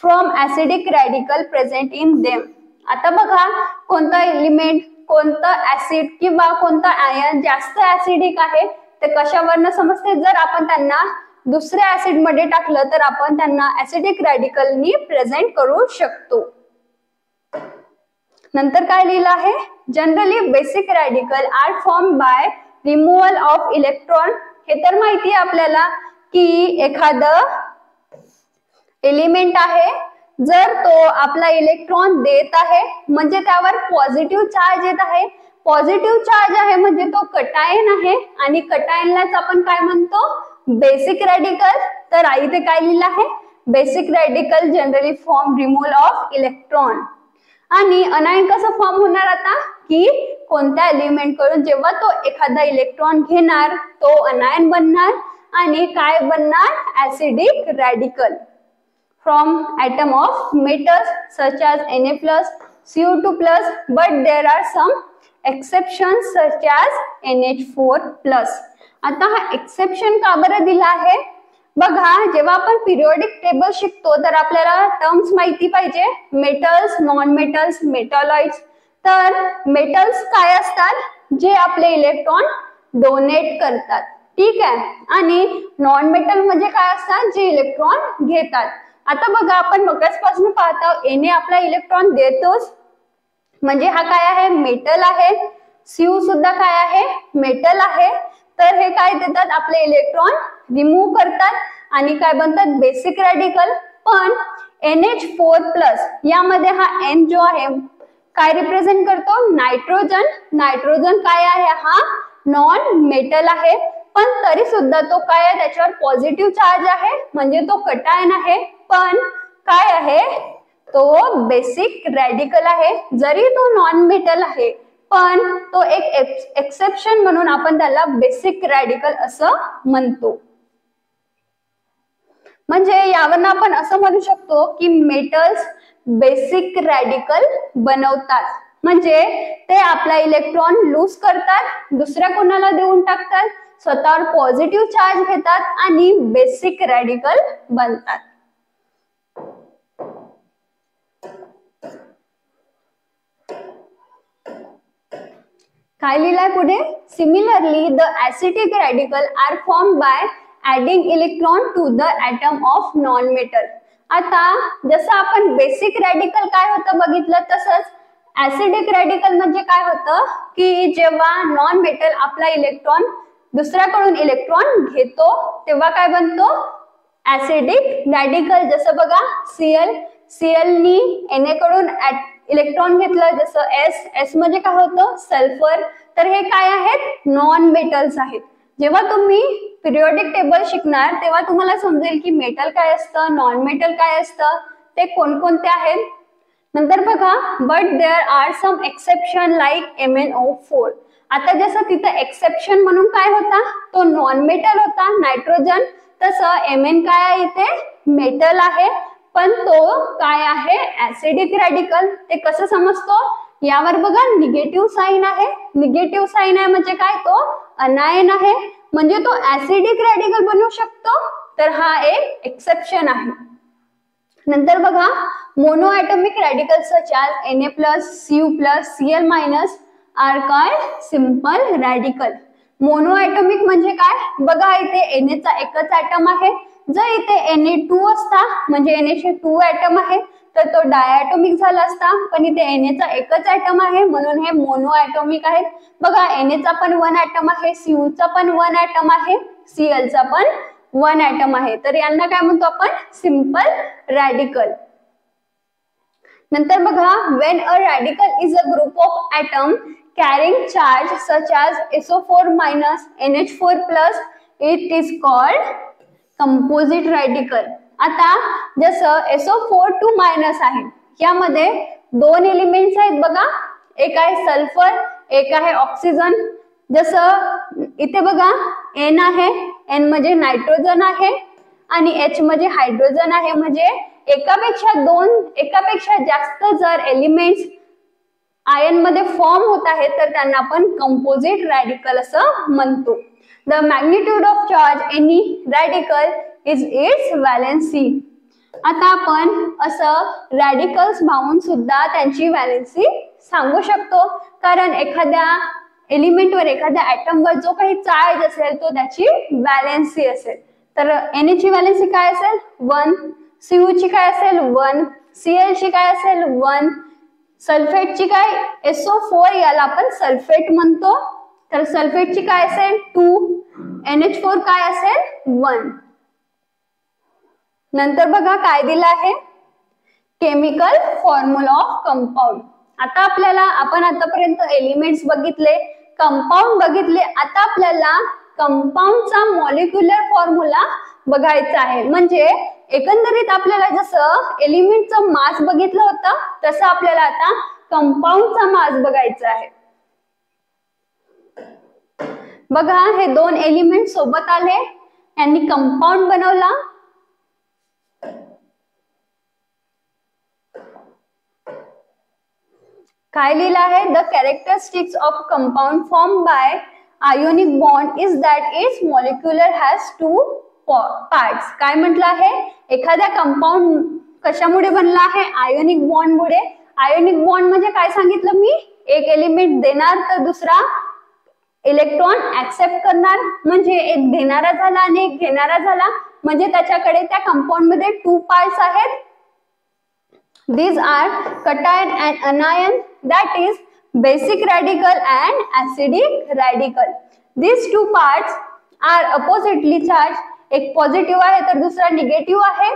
from acidic radical present in them. आता बघा कोणता एलिमेंट, कोणतं ऍसिड किंवा कोणतं आयन जास्त ऍसिडिक आहे ते कशावरनं समजते, जर आपण त्यांना दुसऱ्या ऍसिड मध्ये टाकलं तर आपण त्यांना ऍसिडिक रॅडिकलनी प्रेझेंट करू शकतो. नंतर काय लिहिलं आहे, generally basic radical are form by removal of electron. हे तर माहिती आहे आपल्याला की एखादं एलिमेंट आहे, जर तो आपला इलेक्ट्रॉन देत आहे म्हणजे त्यावर पॉझिटिव्ह चार्ज येत आहे. पॉझिटिव्ह चार्ज आहे म्हणजे तो कटायन आहे आणि कटायनलाच आपण काय म्हणतो, बेसिक रॅडिकल. तर इथे काय लिहिलं आहे, basic radical generally form removal of electron. आणि अनायन कसं फॉर्म होणार आता, की कोणत्या एलिमेंट कडून जेव्हा तो एखादा इलेक्ट्रॉन घेणार तो अनायन बनणार आणि काय बनणार, acidic radical. From atom of metals such as Na plus, CO2 plus, but there are some exceptions such as NH4 plus. आता हा एक्सेप्शन का बरं दिला आहे, बघा जेव्हा आपण पिरियोडिक टेबल शिकतो तर आपल्याला टर्म्स माहिती पाहिजे, मेटल्स, नॉन मेटल्स, मेटॉलॉइड्स. तर मेटल्स काय असतात, जे आपले इलेक्ट्रॉन डोनेट करतात, ठीक आहे. आणि नॉन मेटल म्हणजे काय असतात, जे इलेक्ट्रॉन घेतात. आता बघा आपण मगाचपासून पाहतो Na आपला इलेक्ट्रॉन देतोच, म्हणजे हा काय आहे, मेटल आहे. Cu सुद्धा काय आहे, मेटल आहे. तर हे काय देतात, आपले इलेक्ट्रॉन रिमूव्ह करतात आणि काय बनतात, बेसिक रॅडिकल. पण NH4+ यामध्ये हा N जो आहे काय रिप्रेझेंट करतो, नायट्रोजन. नायट्रोजन काय आहे, हा नॉन मेटल आहे, पण तरी सुद्धा तो काय आहे, त्याच्यावर पॉझिटिव्ह चार्ज आहे, म्हणजे तो कटायन आहे. पण काय आहे, तो बेसिक रॅडिकल आहे. जरी तो नॉन मेटल आहे पण तो एक एक्सेप्शन म्हणून आपण त्याला बेसिक रॅडिकल असं म्हणतो. म्हणजे यावरनं आपण असं म्हणू शकतो की मेटल्स बेसिक रॅडिकल बनवतात, म्हणजे ते आपला इलेक्ट्रॉन लूज करतात, दुसऱ्या कोणाला देऊन टाकतात, स्वतःवर पॉझिटिव्ह चार्ज घेतात आणि बेसिक रॅडिकल बनतात. काय लिहिलंय पुढे, similarly the acidic radical are form by adding electron to the atom of non metal. आता जसं आपण बेसिक रॅडिकल काय होतं बघितलं, तसंच ऍसिडिक रॅडिकल म्हणजे काय होतं की जेव्हा नॉन मेटल आपला इलेक्ट्रॉन दुसऱ्याकडून इलेक्ट्रॉन घेतो तेव्हा काय बनतो, ऍसिडिक रॅडिकल. जसं बघा Cl नी Na कडून इलेक्ट्रॉन घेतलं, जसं S म्हणजे काय होतं, सल्फर. तर हे काय आहेत, नॉन मेटल्स आहेत. जेव्हा तुम्ही पिरियोडिक टेबल शिकणार तेव्हा तुम्हाला समजेल की मेटल काय असतं, नॉन मेटल काय असतं, ते कोणकोणते आहेत. नंतर बघा, but there are some exception like MnO4. आता जसं तिथं एक्सेप्शन म्हणून काय होता, तो नॉन मेटल होता नायट्रोजन, तसं Mn काय आहे, इथे मेटल आहे, पण तो काय आहे, ऍसिडिक रॅडिकल. ते कसं समजतो, यावर बघा निगेटिव्ह साइन आहे. निगेटिव्ह साइन आहे म्हणजे काय, तो अनायन आहे, म्हणजे तो ऍसिडिक रॅडिकल बनवू शकतो. तर हा एक एक्सेप्शन आहे. नंतर बघा, monoatomic radical such as Na+, Cu+, Cl- are काय, सिंपल रॅडिकल. मोनो ॲटॉमिक म्हणजे काय, बघा इथे Na चा एकच ॲटम आहे. जर इथे Na2 असता म्हणजे Na चे 2 ॲटम आहे तर तो डायॲटॉमिक झाला असता, पण इथे Na चा एकच ॲटम आहे म्हणून हे मोनो ॲटॉमिक आहेत. बघा Na चा पण 1 ॲटम आहे, Cu चा पण 1 ॲटम आहे, Cl चा पण 1 ॲटम आहे. तर यांना काय म्हणतो आपण, सिंपल रॅडिकल. नंतर बघा, when a radical is a group of atom carrying charge such as SO4- NH4+, it is called composite radical. आता जसं SO4 आहे, यामध्ये 2 एलिमेंट्स आहेत बघा, एक आहे सल्फर, एक आहे ऑक्सिजन. जसं इथे बघा N आहे, N म्हणजे नायट्रोजन आहे आणि H म्हणजे हायड्रोजन आहे, म्हणजे एकापेक्षा जास्त जर एलिमेंट्स आयन मध्ये फॉर्म होत आहेत तर त्यांना आपण कंपोजिट रॅडिकल असं म्हणतो. The magnitude of charge any radical is it's valency. आता आपण असं रॅडिकल्स पाहून सुद्धा त्यांची व्हॅलेन्सी सांगू शकतो, कारण एखाद्या एलिमेंटवर, एखाद्या ॲटमवर जो काही चार्ज असेल तो त्याची व्हॅलेन्सी असेल. तर Na ची व्हॅलेन्सी काय असेल, 1. Cu ची काय असेल, 1. Cl ची काय असेल, 1. सल्फेटची काय, SO4 याला आपण सल्फेट म्हणतो, तर सल्फेटची काय असेल, 2. NH4 काय असेल, 1. नंतर बघा काय दिलं आहे, केमिकल फॉर्म्युला ऑफ कंपाऊंड. आता आपल्याला, आपण आतापर्यंत एलिमेंट्स बघितले, कंपाऊंड बघितले, आता आपल्याला कंपाऊंडचा मॉलिक्युलर फॉर्म्युला बघायचा आहे. म्हणजे एकंदरीत आपल्याला जसं एलिमेंटचं मास बघितलं होतं तसं आपल्याला आता कंपाऊंडचा मास बघायचा आहे. बघा, हे 2 एलिमेंट सोबत आले, यांनी कंपाऊंड बनवला. काय लिहिलं आहे, the characteristics of compound form by ionic bond is that it's molecular has 2 parts. काय म्हटलं आहे, एखाद्या कंपाऊंड कशामुळे बनला आहे, आयोनिक बॉन्ड मुळे. आयोनिक बॉन्ड म्हणजे काय सांगितलं मी, एक एलिमेंट देणार तर दुसरा इलेक्ट्रॉन ऍक्सेप्ट करणार, म्हणजे एक देणारा झाला आणि एक घेणारा झाला, म्हणजे त्याच्याकडे त्या कंपाऊंड मध्ये 2 पार्ट्स आहेत. These are cation and anion, that is basic radical and acidic radical. These two parts are oppositely charged. एक पॉझिटिव्ह आहे तर दुसरा निगेटिव्ह आहे.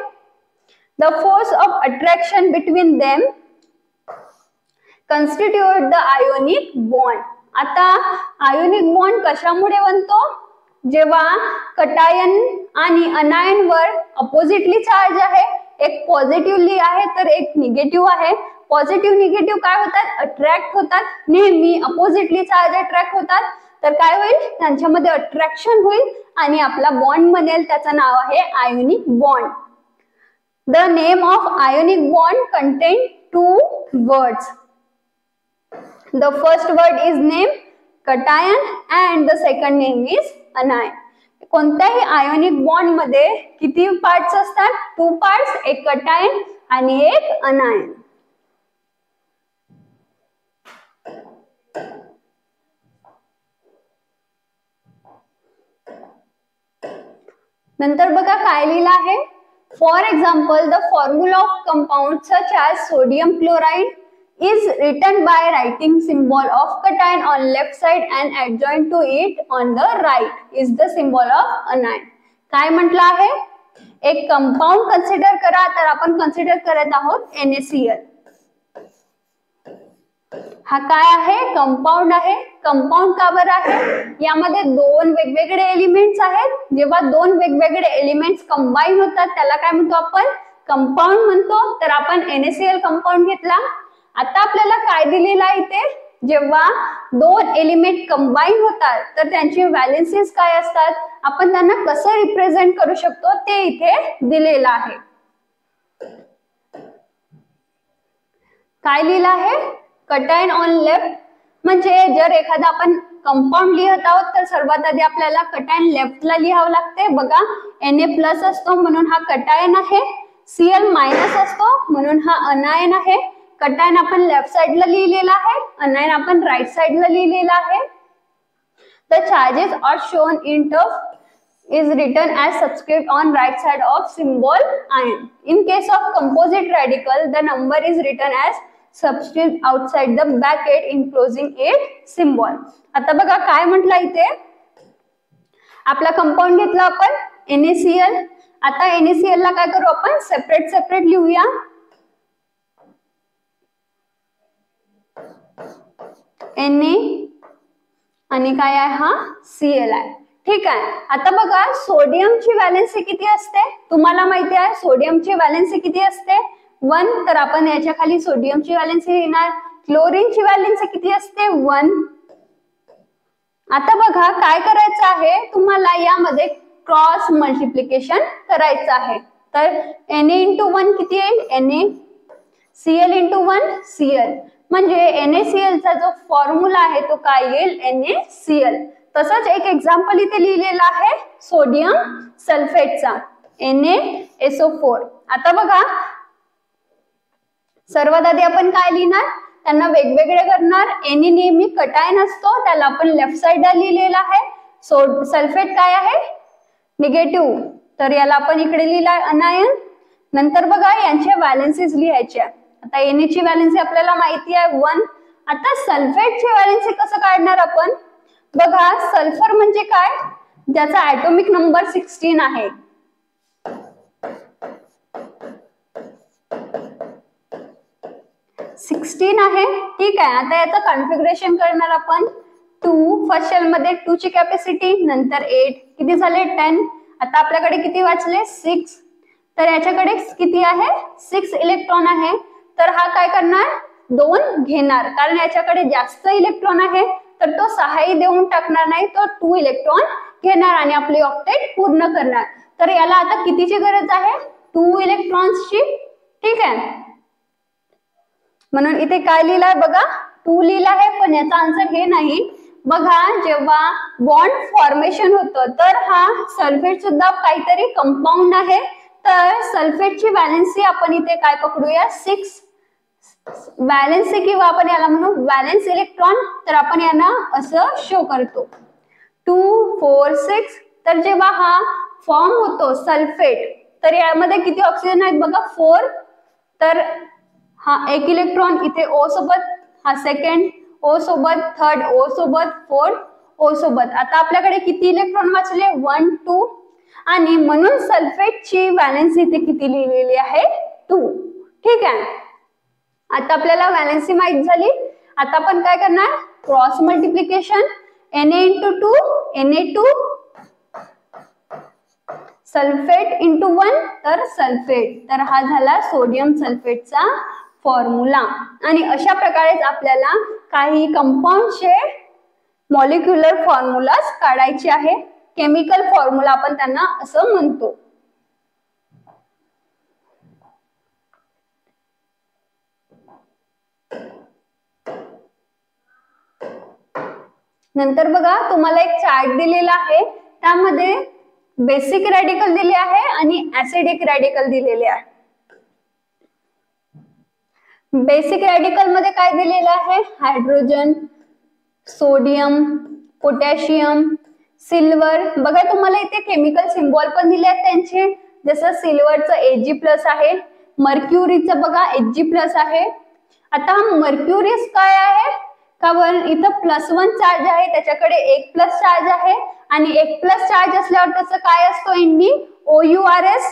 The force of attraction between them constitute the ionic bond. आता आयोनिक बॉन्ड कशामुळे बनतो? जेव्हा कटायन आणि अनायन वर अपोजिटली चार्ज आहे, एक पॉझिटिव्हली आहे तर एक निगेटिव्ह आहे. पॉझिटिव्ह निगेटिव्ह काय होतात? अट्रॅक्ट होतात. नेहमी अपोजिटली चार्ज अट्रॅक्ट होतात, तर काय होईल? त्यांच्यामध्ये अट्रॅक्शन होईल आणि आपला बॉन्ड बनेल, त्याचं नाव आहे ionic bond. The name of ionic bond content 2 words. The first word is name cation and the second name is anion. कोणत्याही आयोनिक बॉन्ड मध्ये किती पार्ट्स असतात? 2 पार्ट्स, एक कटायन आणि एक अनायन. नंतर बघा काय लिहिलं आहे. For example, the formula of compound such as sodium chloride is written by writing symbol of cation on left side and adjoint to it on the right is the symbol of anion. काय म्हटलं आहे? एक कंपाउंड कन्सिडर करा, तर आपण कन्सिडर करत आहोत NaCl. हा काय आहे? कंपाउंड आहे. कंपाउंड का बरं आहे? यामध्ये 2 वेगवेगळे एलिमेंट्स आहेत. जेव्हा 2 वेगवेगळे एलिमेंट्स कंबाईन होतात त्याला काय म्हणतो आपण? कंपाउंड म्हणतो. तर आपण NaCl कंपाउंड घेतला. आता आपल्याला काय दिलेलं आहे इथे? जेव्हा 2 एलिमेंट कंबाईन होतात तर त्यांची व्हॅलेन्सीज काय असतात, आपण त्यांना कसं रिप्रेझेंट करू शकतो ते इथे दिलेलं आहे. काय लिहिलं आहे? कटायन ऑन लेफ्ट, म्हणजे जर एखादा आपण कंपाऊंड लिहत आहोत तर सर्वात आधी आपल्याला कटायन लेफ्टला लिहावं लागते. बघा Na+ असतो म्हणून हा कटायन आहे, Cl- असतो म्हणून हा अनायन आहे. कटायन आपण लेफ्ट साइडला लिहिलेला आहे, अनायन आपण राइट साइडला लिहिलेला आहे. The charges are shown in terms is written as subscript on right side of symbol ion. In case of composite radical, the number is written as subscript outside the bracket enclosing it symbol. आता बघा काय म्हटलं इथे? आपला कंपाऊंड घेतला आपण NaCl. आता NaCl ला काय करू आपण? सेपरेट लिहूया. Na आणि काय आहे? हा Cl आहे. ठीक आहे. आता बघा सोडियमची व्हॅलेन्सी किती असते? तुम्हाला माहिती आहे सोडियमची व्हॅलेन्सी किती असते? 1. तर आपण याच्या खाली सोडियमची व्हॅलेन्सी लिहिणार. क्लोरीनची व्हॅलेन्सी किती असते? 1. आता बघा काय करायचं आहे तुम्हाला, यामध्ये क्रॉस मल्टिप्लिकेशन करायचं आहे. तर Na×1 किती येईल? Na. Cl×1 Cl, म्हणजे NaCl चा जो फॉर्म्युला आहे तो काय येईल? NaCl. तसंच एक एक्झाम्पल इथे लिहिलेला आहे सोडियम सल्फेटचा, NaSO4. आता बघा सर्वात आधी आपण काय लिहिणार? त्यांना वेगवेगळे करणार. Na नेहमी कटायन असतो, त्याला आपण लेफ्ट साइडला लिहिलेला आहे. सल्फेट काय आहे? निगेटिव्ह, तर याला आपण इकडे लिहिला अनायन. नंतर बघा यांच्या व्हॅलेन्सीज लिहायच्या. आता Na ची व्हॅलेन्सी आपल्याला माहिती आहे 1. आता सल्फेटची व्हॅलेन्सी कसं काढणार आपण? बघा सल्फर म्हणजे काय? ज्याचा ॲटॉमिक नंबर 16 आहे. आहे. ठीक आहे. आता याचं कॉन्फिगरेशन करणार आपण. 2 फर्स्ट शेल मध्ये 2 ची कॅपॅसिटी, नंतर 8 किती झाले? 10. आता आपल्याकडे किती वाचले? 6. तर याच्याकडे किती आहे? 6 इलेक्ट्रॉन आहे. तर हा काय करणार? 2 घेणार, कारण याच्याकडे जास्त इलेक्ट्रॉन आहे तर तो 6ही देऊन टाकणार नाही, तो 2 इलेक्ट्रॉन घेणार आणि आपली ऑक्टेट पूर्ण करणार. तर याला आता कितीची गरज आहे? 2 इलेक्ट्रॉन्सची. ठीक आहे. म्हणून इथे काय लिहिलंय बघा? 2 लिहिलं आहे, पण याचा आन्सर हे नाही. बघा जेव्हा बॉन्ड फॉर्मेशन होतं तर हा सल्फेट सुद्धा काहीतरी कंपाऊंड आहे, तर सल्फेटची व्हॅलेन्सी आपण इथे काय पकडूया? 6. व्हॅलेन्सी किंवा आपण याला म्हणू व्हॅलेन्स इलेक्ट्रॉन, तर आपण यांना असं शो करतो 2 4 6. तर जेव्हा हा फॉर्म होतो सल्फेट, तर यामध्ये किती ऑक्सिजन आहेत बघा 4. तर हा एक इलेक्ट्रॉन इथे O सोबत, हा सेकंड O सोबत, थर्ड O सोबत, फोर्थ O सोबत. आता आपल्याकडे किती इलेक्ट्रॉन वाचले 1 2, आणि म्हणून सल्फेटची व्हॅलेन्सी इथे किती लिहिलेली आहे 2. ठीक आहे, आता आपल्याला व्हॅलेन्सी माहित झाली. आता आपण काय करणार cross multiplication Na*2 Na2 sulphate into 1, तर सल्फेट. तर हा झाला सोडियम सल्फेटचा फॉर्म्युला. आणि अशा प्रकारेच आपल्याला काही कंपाऊंडचे मॉलिक्युलर फॉर्म्युलाज काढायचे आहे. केमिकल फॉर्म्युला आपण त्यांना असं म्हणतो. नंतर बघा तुम्हाला एक चार्ट दिलेला आहे, त्यामध्ये बेसिक रॅडिकल दिले आहे आणि ऍसिडिक रॅडिकल दिलेले आहे. बेसिक रॅडिकल मध्ये काय दिलेलं आहे हायड्रोजन, सोडियम, पोटॅशियम, सिल्वर. बघा तुम्हाला इथे केमिकल सिम्बॉल पण दिले आहेत त्यांचे, जसं सिल्वरचं Ag+ आहे, मर्क्युरीचं बघा Hg+ आहे. आता मर्क्युरीज काय आहे, कारण इथं +1 चार्ज आहे, त्याच्याकडे 1+ चार्ज आहे, आणि 1+ चार्ज असल्यावर त्याचं काय असतो एंडिंग OURS.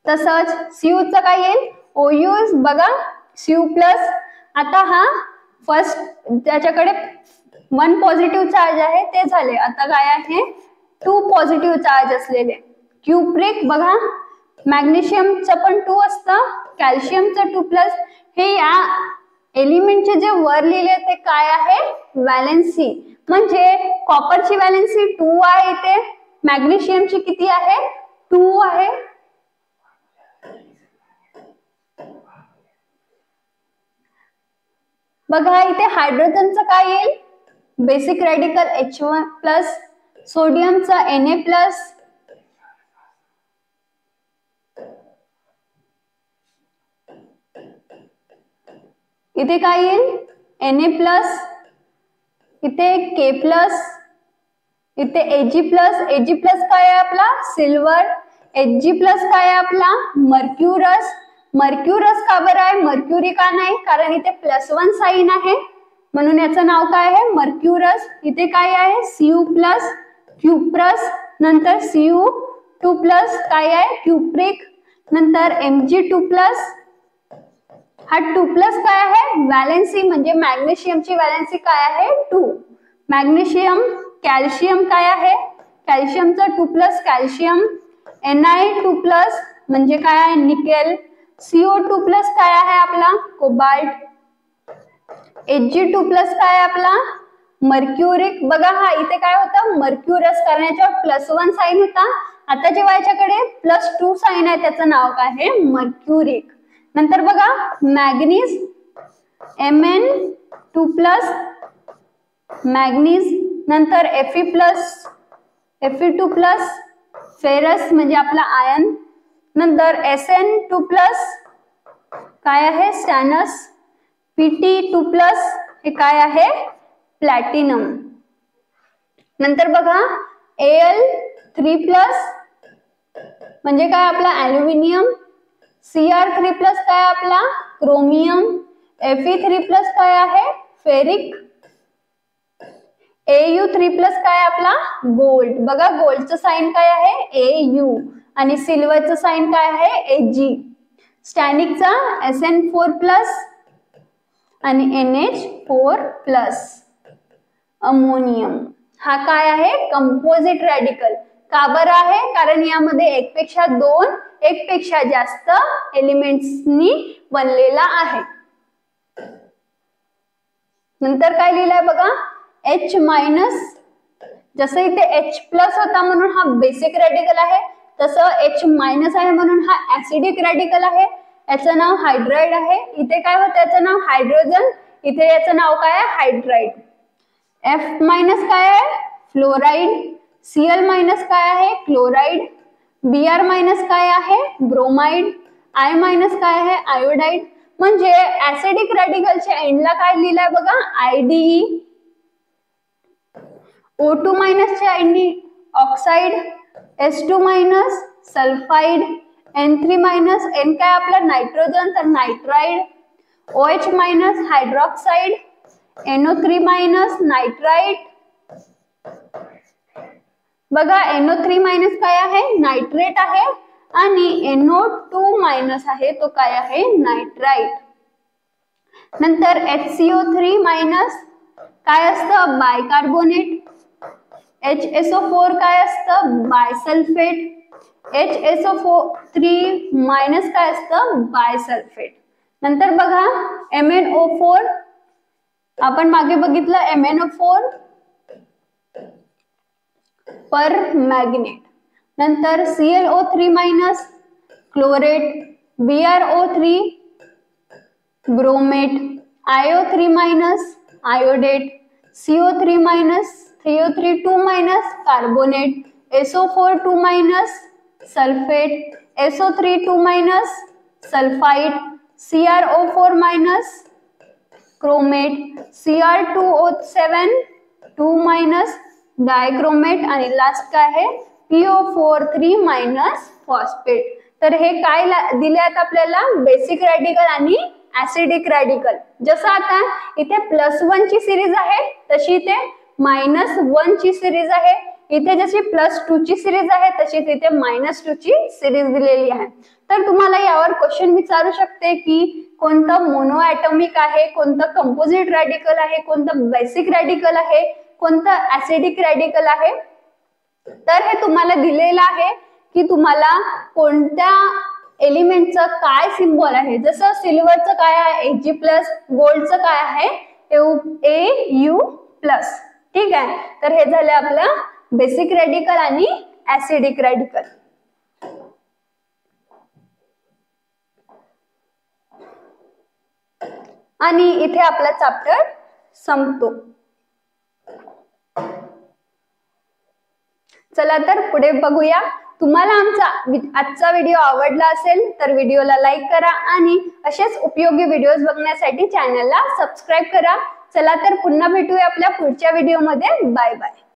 तसंच Cu चं काय येईल OU बघा Cu+. आता हा फर्स्ट त्याच्याकडे 1 पॉझिटिव्ह चार्ज आहे ते झाले, आता काय आहे 2 पॉझिटिव्ह चार्ज असलेले. क्युप्रिक बघा मॅग्नेशियमचं पण 2 असतं, कॅल्शियमचं 2+. हे या एलिमेंटचे जे वर लिहिले ते काय आहे व्हॅलेन्सी. म्हणजे कॉपरची व्हॅलेन्सी 2 आहे इथे, मॅग्नेशियमची किती आहे 2 आहे. बघा इथे हायड्रोजनचं काय येईल बेसिक रॅडिकल H1+, सोडियमचा Na+, इथे काय येईल Na+, इथे K+, इथे Ag+. काय आहे आपला सिल्वर. Hg+ काय आहे आपला मर्क्युरस. मर्क्युरस का बरं आहे मर्क्युरी का नाही, कारण इथे +1 साइन आहे म्हणून याचं नाव काय आहे मर्क्युरस. इथे काय आहे Cu+, क्युप्रस, नंतर Cu2+, काय आहे क्युप्रिक, नंतर Mg2+. हा 2+ काय आहे व्हॅलेन्सी, म्हणजे मॅग्नेशियमची व्हॅलेन्सी काय आहे 2. मॅग्नेशियम, कॅल्शियम काय आहे कॅल्शियमचं 2+ कॅल्शियम, Na2+ म्हणजे काय आहे निकेल, CO2+ काय आहे आपला कोबाल्ट, Hg2+ काय आहे आपला मर्क्युरिक. बघा हा इथे काय होतं मर्क्युरस करण्याच्या +1 साइन होता, आता जेव्हा याच्याकडे +2 साइन आहे त्याचं नाव काय आहे मर्क्युरिक. नंतर बघा मॅग्नीज Mn2+, मॅग्नीज, नंतर Fe2+, फेरस म्हणजे आपला आयन, नंतर Sn2+, काय आहे स्टॅनस, Pt2+, हे काय आहे प्लॅटिनम. नंतर बघा Al3+, म्हणजे काय आपला ॲल्युमिनियम, Cr3+ काय आपला क्रोमियम, Fe3+ काय आहे फेरिक, Au3+ काय आपला गोल्ड. बघा गोल्डचं साइन काय आहे Au आणि सिल्वरचं साइन काय आहे Ag. स्टॅनिकचा Sn4+ आणि NH4+. अमोनियम हा काय आहे कंपोजिट रॅडिकल. का बरं आहे कारण यामध्ये एकपेक्षा जास्त एलिमेंट्सनी बनलेला आहे. नंतर काय लिहिलंय बघा H-, जसं इथे H+ होता म्हणून हा बेसिक रॅडिकल आहे, तसं H- आहे म्हणून हा ऍसिडिक रॅडिकल आहे. याचं नाव हायड्राइड आहे. इथे काय होतं याचं नाव हायड्रोजन, इथे याचं नाव काय आहे हायड्राइड. F- काय आहे फ्लोराइड, Cl- काय आहे क्लोराइड, Br- काय आहे ब्रोमाइड, I मायनस काय आहे आयोडाईड. म्हणजे ऍसिडिक रॅडिकलच्या एंडला काय लिहिलंय बघा IDE. O2 मायनसच्या एंडनी oxide, S2 minus sulphide, N3 minus, N काय आपला नायट्रोजन तर nitride, OH minus hydroxide, NO3 minus nitrite. बघा NO3 मायनस काय आहे नायट्रेट आहे आणि NO2 मायनस आहे तो काय आहे नायट्राइट. नंतर HCO3 मायनस काय असतं बायकार्बोनेट, HSO4 काय असतं बायसल्फेट, HSO3 मायनस काय असतं बायसल्फेट. नंतर बघा MnO4 आपण मागे बघितलं MnO4 पर मॅग्नेट. नंतर ClO3 minus chlorate, BrO3 bromate, IO3 minus iodate, CO3 minus 3O3 minus carbonate, SO4 2 minus sulphate, SO3 2 minus sulphide, CrO4 minus chromate, Cr2O7 2 minus dichromate आणि लास्ट काय आहे PO4 3 मायनस फॉस्फेट. तर हे काय दिले आहेत आपल्याला बेसिक रॅडिकल आणि ऍसिडिक रॅडिकल. जसं आता इथे +1 ची सिरीज आहे तशी इथे -1 ची सिरीज आहे, इथे जशी +2 ची सिरीज आहे तशी तिथे -2 ची सिरीज दिलेली आहे. तर तुम्हाला यावर क्वेश्चन विचारू शकते की कोणतं मोनो ॲटॉमिक आहे, कोणतं कंपोजिट रॅडिकल आहे, कोणतं बेसिक रॅडिकल आहे, कोणतं ऍसिडिक रॅडिकल आहे. तर हे तुम्हाला दिलेलं आहे की तुम्हाला कोणत्या एलिमेंटचं काय सिम्बॉल आहे. जसं सिल्वरचं काय आहे Ag+, गोल्डचं काय आहे Au+. ठीक आहे. तर हे झालं आपलं बेसिक रॅडिकल आणि ऍसिडिक रॅडिकल. आणि इथे आपला चॅप्टर संपतो. चला तर पुढे बघूया. तुम्हाला आजचा व्हिडिओ आवडला असेल तर व्हिडिओला लाईक करा आणि असेच उपयोगी व्हिडिओज बघण्यासाठी चॅनलला सबस्क्राईब करा. चला तर पुन्हा भेटूया आपल्या पुढच्या व्हिडिओमध्ये. Bye bye.